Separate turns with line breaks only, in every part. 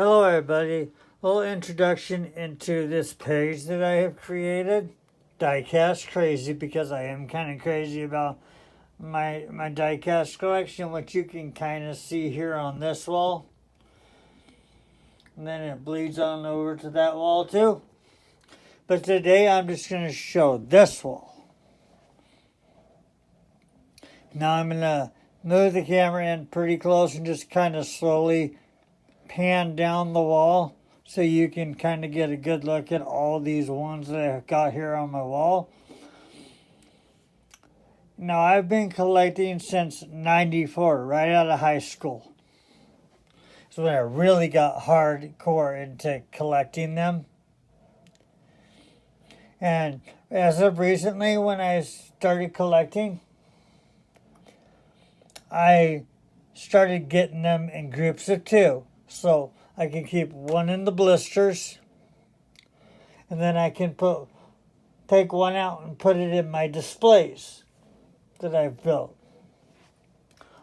Hello everybody, a little introduction into this page that I have created. Diecast Crazy, because I am kind of crazy about my diecast collection, which you can kind of see here on this wall. And then it bleeds on over to that wall too. But today I'm just going to show this wall. Now I'm going to move the camera in pretty close and just kind of slowly pan down the wall so you can kind of get a good look at all these ones that I've got here on my wall. Now I've been collecting since '94, right out of high school. So when I really got hardcore into collecting them. And as of recently, when I started collecting, I started getting them in groups of 2. So I can keep one in the blisters, and then I can take one out and put it in my displays that I've built.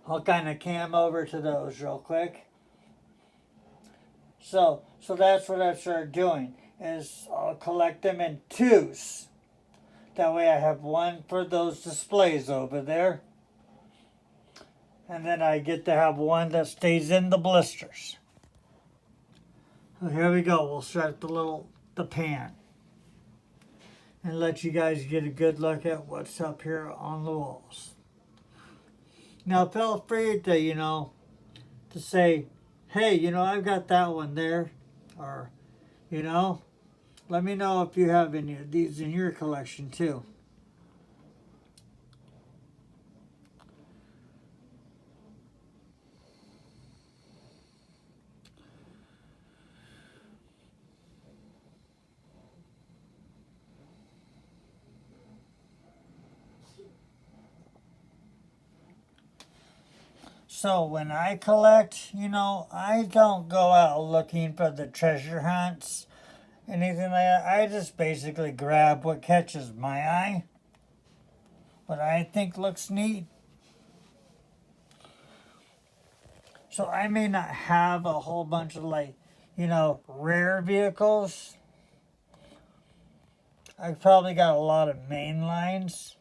I'll kind of cam over to those real quick. So that's what I started doing, is I'll collect them in 2s. That way I have one for those displays over there. And then I get to have one that stays in the blisters. So here we go. We'll start the pan. And let you guys get a good look at what's up here on the walls. Now feel free to, to say, hey, I've got that one there. Or, let me know if you have any of these in your collection too. So when I collect, I don't go out looking for the treasure hunts, anything like that. I just basically grab what catches my eye, what I think looks neat. So I may not have a whole bunch of rare vehicles. I've probably got a lot of main lines.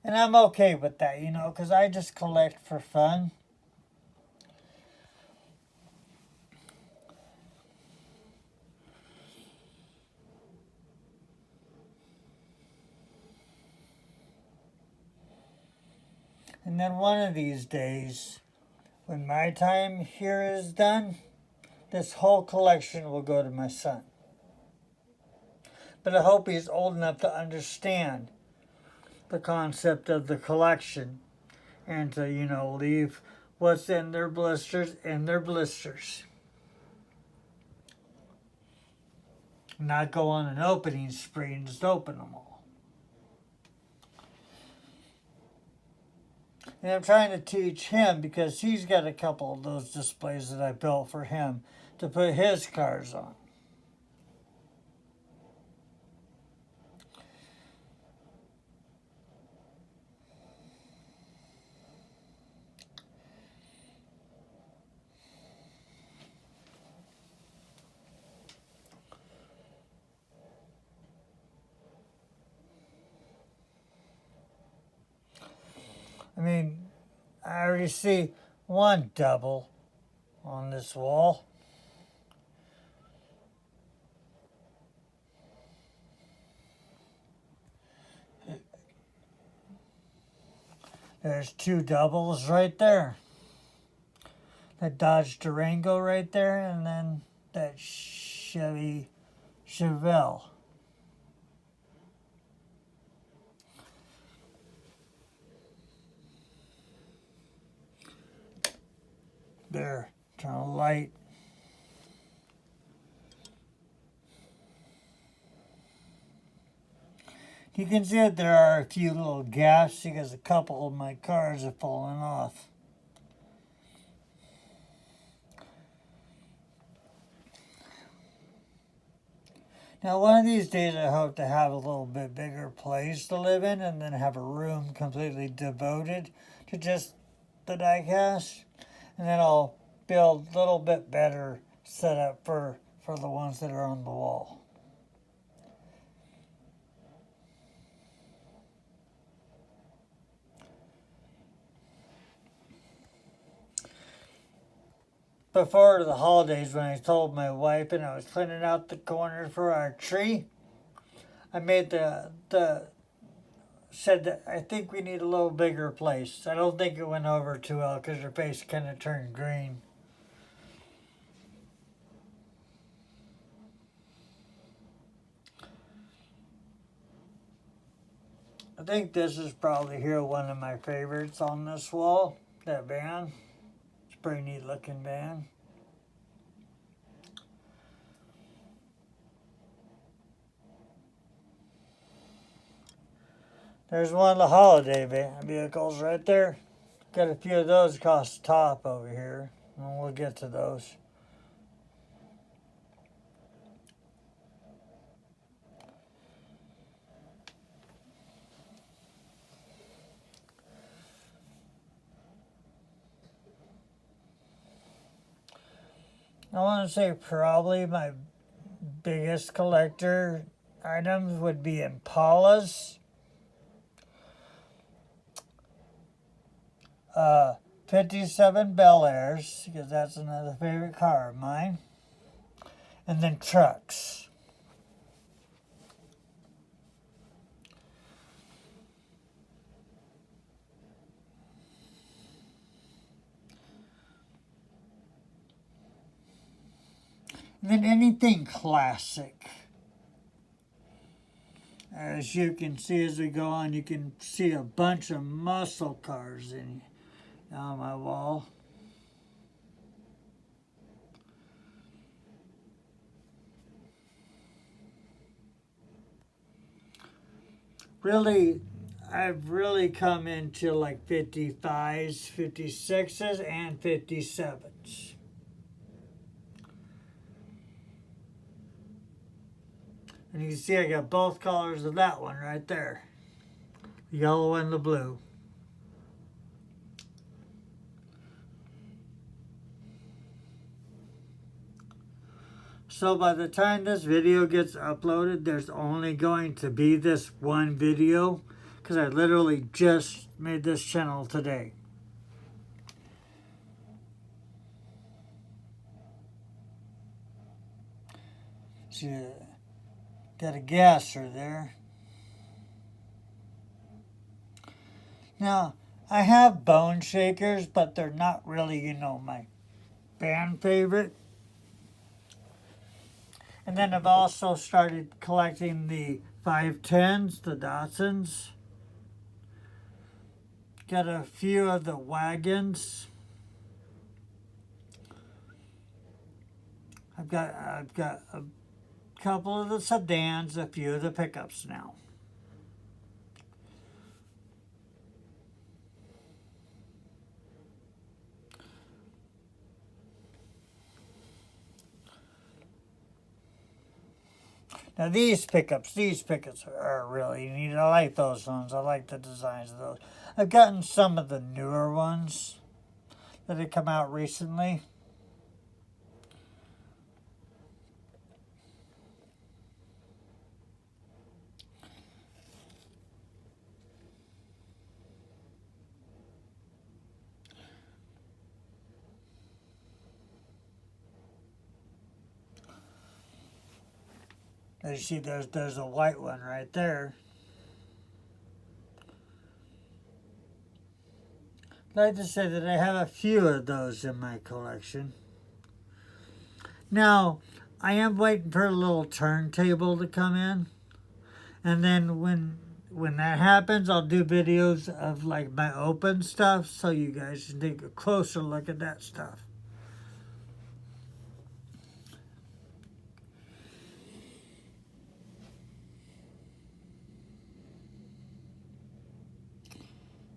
And I'm okay with that, because I just collect for fun. And then one of these days, when my time here is done, this whole collection will go to my son. But I hope he's old enough to understand the concept of the collection and to, leave what's in their blisters in their blisters. Not go on an opening spree and just open them all. And I'm trying to teach him, because he's got a couple of those displays that I built for him to put his cars on. I already see one double on this wall. There's 2 doubles right there. That Dodge Durango right there, and then that Chevy Chevelle. There, turn a light. You can see that there are a few little gaps because a couple of my cars have fallen off. Now one of these days I hope to have a little bit bigger place to live in, and then have a room completely devoted to just the diecast. And then I'll build a little bit better set up for the ones that are on the wall. Before the holidays, when I told my wife and I was cleaning out the corner for our tree, I made said that I think we need a little bigger place. I don't think it went over too well because her face kind of turned green. I think this is probably here one of my favorites on this wall. That van. It's a pretty neat looking van. There's one of the holiday vehicles right there. Got a few of those across the top over here, and we'll get to those. I want to say probably my biggest collector items would be Impalas. 57 Bel Airs, because that's another favorite car of mine. And then trucks. And then anything classic. As you can see as we go on, you can see a bunch of muscle cars on my wall. Really, I've really come into like 55s, 56s, and 57s. And you can see I got both colors of that one right there. The yellow and the blue. So by the time this video gets uploaded, there's only going to be this one video because I literally just made this channel today. See, got a gasser there. Now, I have bone shakers, but they're not really, my band favorite. And then I've also started collecting the 510s, the Datsuns. Got a few of the wagons. I've got a couple of the sedans, a few of the pickups now. Now these pickups are really neat. I like those ones. I like the designs of those. I've gotten some of the newer ones that have come out recently. As you see, there's a white one right there. I'd like to say that I have a few of those in my collection. Now, I am waiting for a little turntable to come in. And then when that happens, I'll do videos of like my open stuff so you guys can take a closer look at that stuff.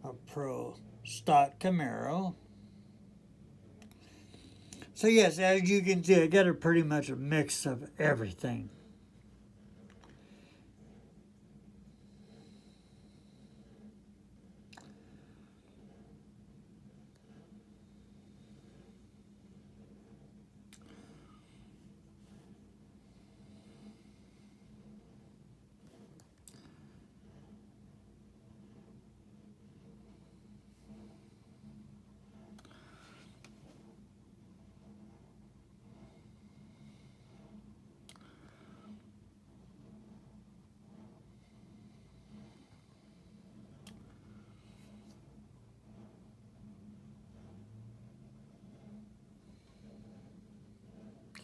A Pro stock Camaro. So yes, as you can see, I got pretty much a mix of everything.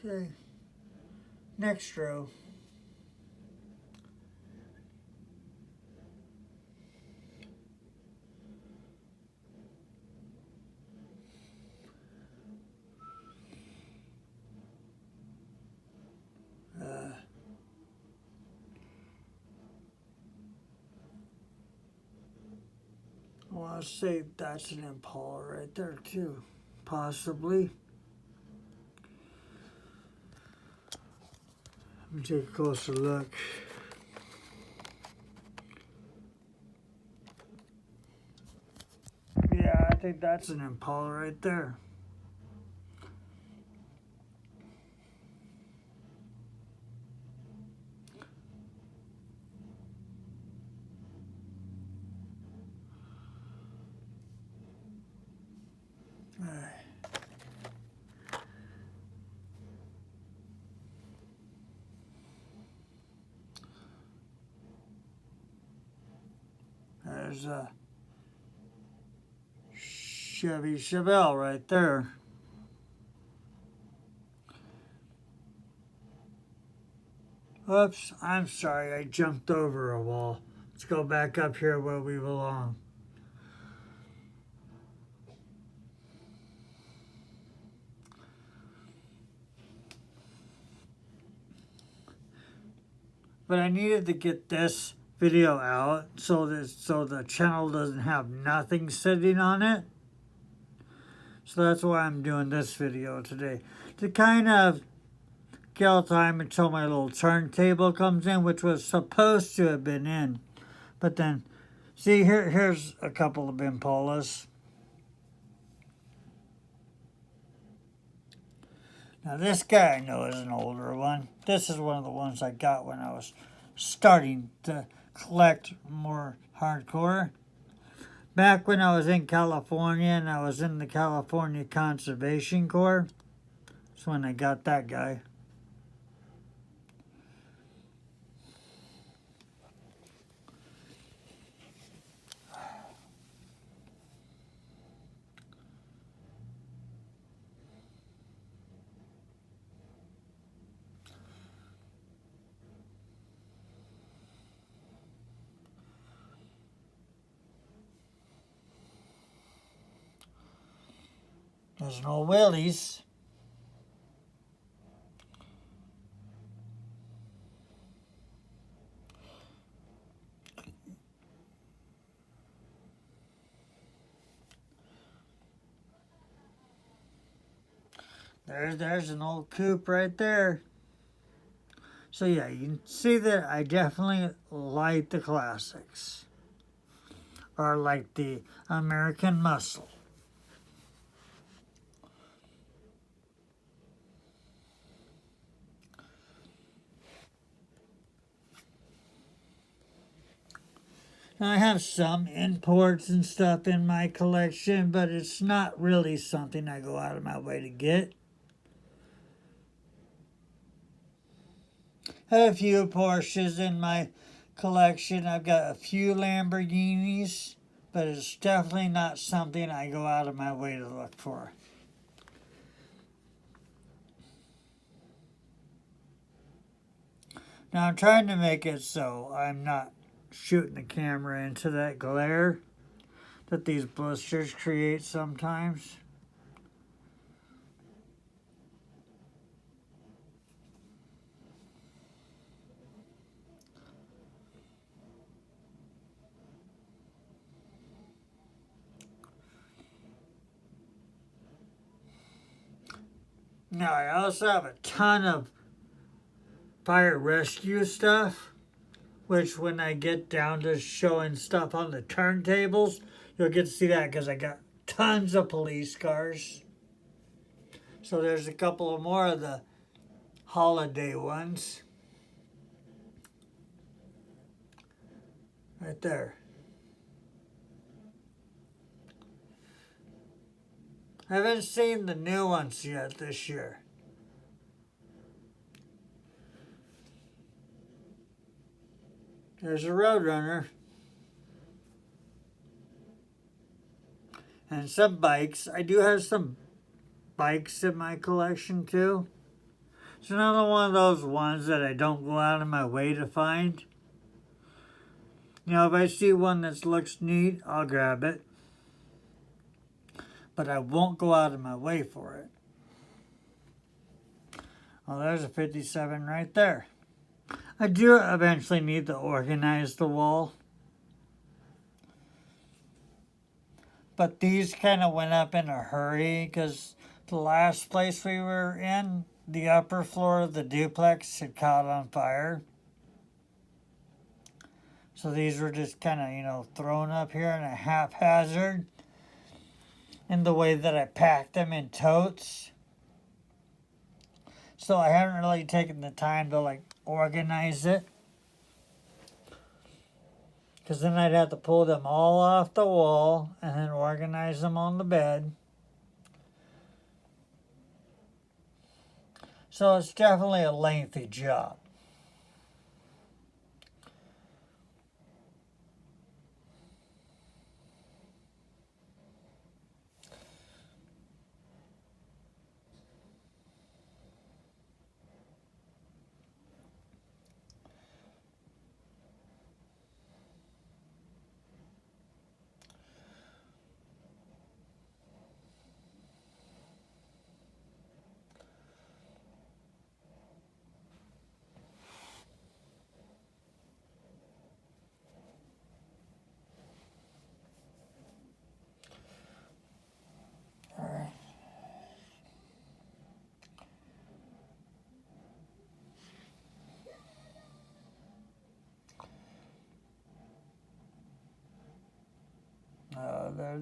Okay. Next row. I want to say that's an Impala right there too, possibly. Let me take a closer look. Yeah, I think that's an Impala right there. There's a Chevy Chevelle right there. Oops, I'm sorry, I jumped over a wall. Let's go back up here where we belong. But I needed to get this video out so the channel doesn't have nothing sitting on it. So that's why I'm doing this video today. To kind of kill time until my little turntable comes in, which was supposed to have been in. But then, see, here's a couple of Impalas. Now this guy I know is an older one. This is one of the ones I got when I was starting to collect more hardcore. Back when I was in California and I was in the California Conservation Corps. That's when I got that guy. There's no Willys. There's an old coupe right there. So yeah, you can see that I definitely like the classics. Or like the American Muscle. I have some imports and stuff in my collection, but it's not really something I go out of my way to get. I have a few Porsches in my collection. I've got a few Lamborghinis, but it's definitely not something I go out of my way to look for. Now I'm trying to make it so I'm not shooting the camera into that glare that these blisters create sometimes. Now I also have a ton of fire rescue stuff, which when I get down to showing stuff on the turntables, you'll get to see that because I got tons of police cars. So there's a couple of more of the holiday ones. Right there. I haven't seen the new ones yet this year. There's a Roadrunner. And some bikes. I do have some bikes in my collection too. It's another one of those ones that I don't go out of my way to find. You know, if I see one that looks neat, I'll grab it. But I won't go out of my way for it. Well, there's a 57 right there. I do eventually need to organize the wall. But these kind of went up in a hurry because the last place we were in, the upper floor of the duplex had caught on fire. So these were just kind of, you know, thrown up here in a haphazard in the way that I packed them in totes. So I haven't really taken the time to like organize it. Because then I'd have to pull them all off the wall and then organize them on the bed. So it's definitely a lengthy job.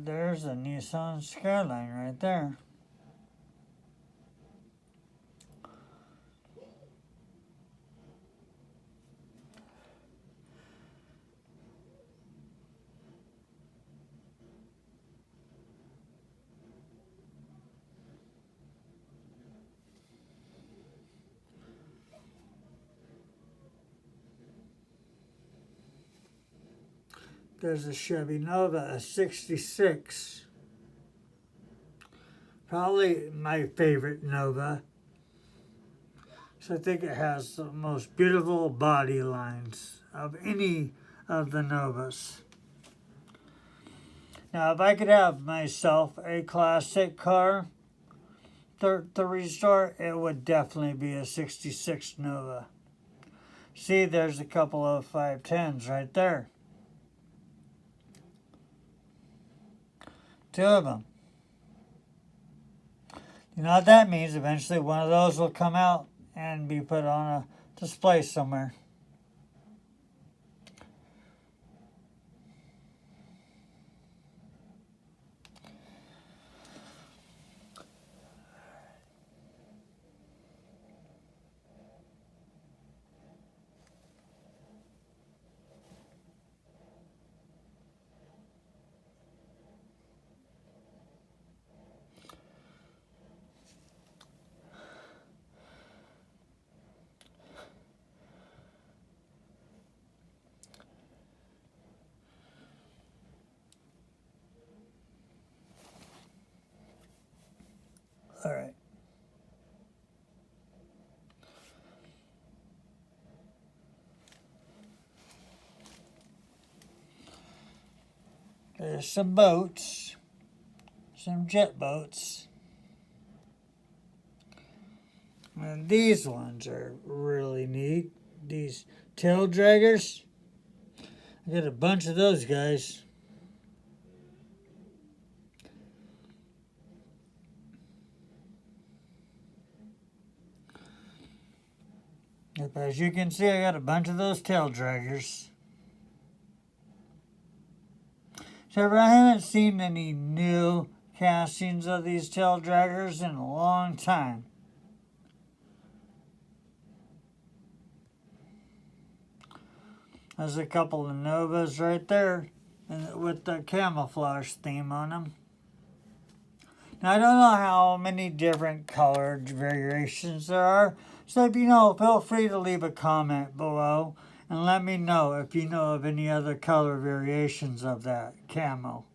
There's a Nissan Skyline right there. There's a Chevy Nova, a 66. Probably my favorite Nova. So I think it has the most beautiful body lines of any of the Novas. Now, if I could have myself a classic car to restore, it would definitely be a 66 Nova. See, there's a couple of 510s right there. Two of them. You know what that means? Eventually one of those will come out and be put on a display somewhere. All right. There's some boats, some jet boats. And these ones are really neat. These tail draggers. I got a bunch of those guys. Yep, as you can see, I got a bunch of those tail draggers. So I haven't seen any new castings of these tail draggers in a long time. There's a couple of Novas right there with the camouflage theme on them. Now, I don't know how many different colored variations there are, so if you know, feel free to leave a comment below and let me know if you know of any other color variations of that camo.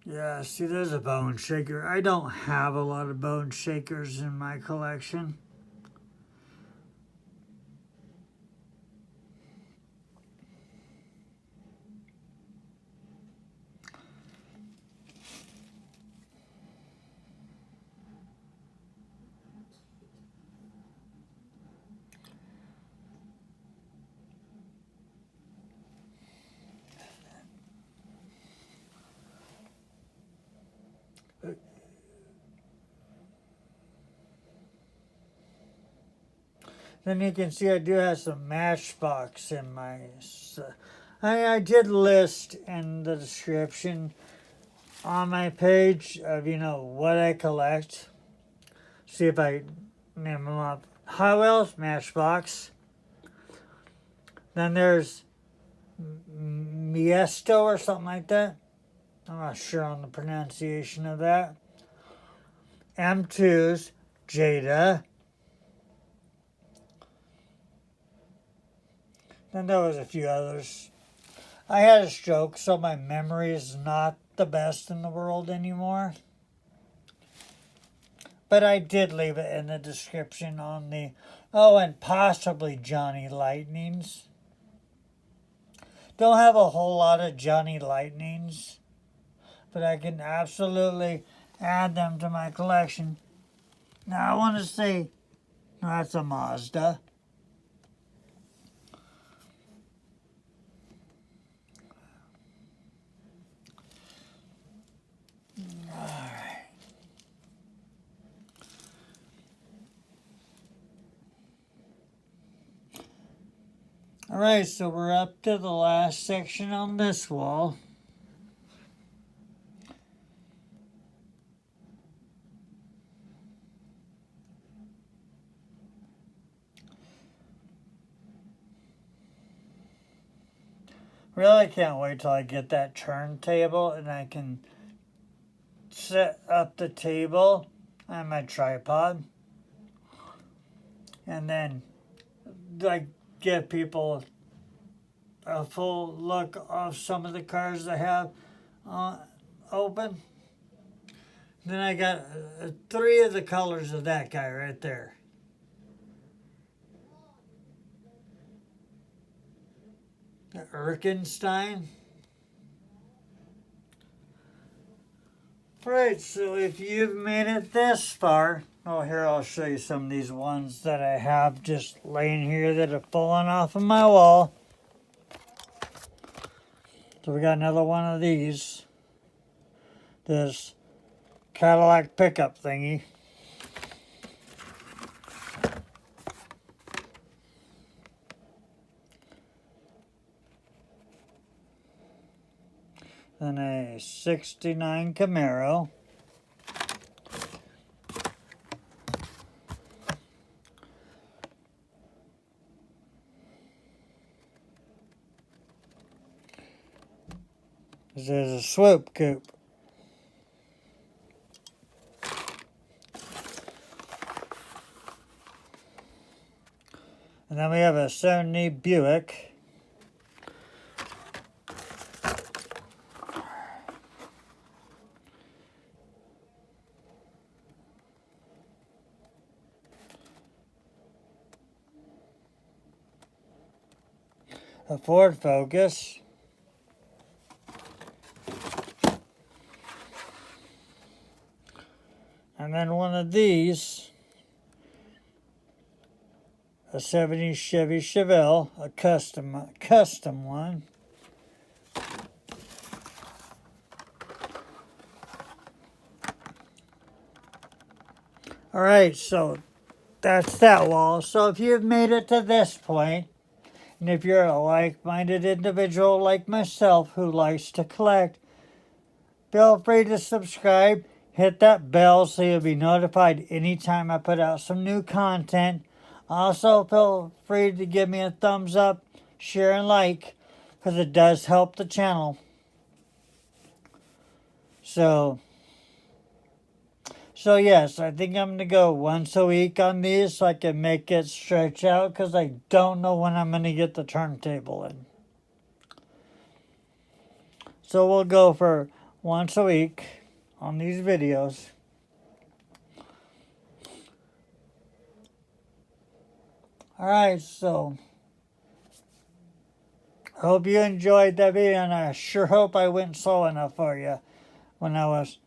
Yeah, see, there's a bone shaker. I don't have a lot of bone shakers in my collection. Then you can see I do have some Matchbox in my... I did list in the description on my page of, what I collect. See if I name them up. Hot Wheels, Matchbox. Then there's Miesto or something like that. I'm not sure on the pronunciation of that. M2's, Jada. Then there was a few others. I had a stroke, so my memory is not the best in the world anymore. But I did leave it in the description on the... Oh, and possibly Johnny Lightnings. Don't have a whole lot of Johnny Lightnings, but I can absolutely add them to my collection. Now I want to say, no, that's a Mazda. Alright, so we're up to the last section on this wall. Really can't wait till I get that turntable and I can set up the table on my tripod. And then give people a full look of some of the cars I have open. Then I got 3 of the colors of that guy right there. The Erkenstein. Alright, so if you've made it this far, here I'll show you some of these ones that I have just laying here that have fallen off of my wall. So we got another one of these. This Cadillac pickup thingy. Then a 69 Camaro. This is a swoop coupe. And then we have a 70 Buick. A Ford Focus. And then one of these, a 70 Chevy Chevelle, a custom one. All right, so that's that wall. So if you've made it to this point, and if you're a like-minded individual like myself who likes to collect, feel free to subscribe. Hit that bell so you'll be notified anytime I put out some new content. Also, feel free to give me a thumbs up, share, and like, because it does help the channel. So yes, I think I'm going to go once a week on these so I can make it stretch out, because I don't know when I'm going to get the turntable in. So we'll go for once a week on these videos. Alright, so I hope you enjoyed that video, and I sure hope I went slow enough for you when I was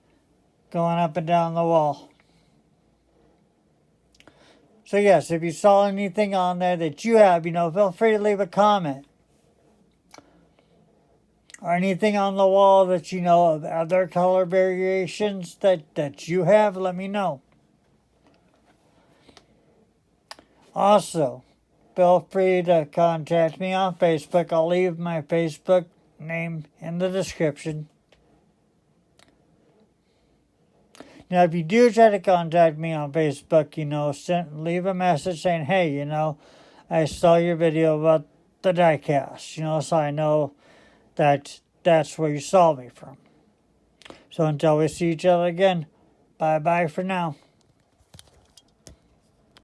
going up and down the wall. So yes, if you saw anything on there that you have, feel free to leave a comment. Or anything on the wall that you know of other color variations that you have, let me know. Also, feel free to contact me on Facebook. I'll leave my Facebook name in the description. Now, if you do try to contact me on Facebook, leave a message saying, hey, I saw your video about the Diecast, so I know that's where you saw me from. So until we see each other again, bye-bye for now.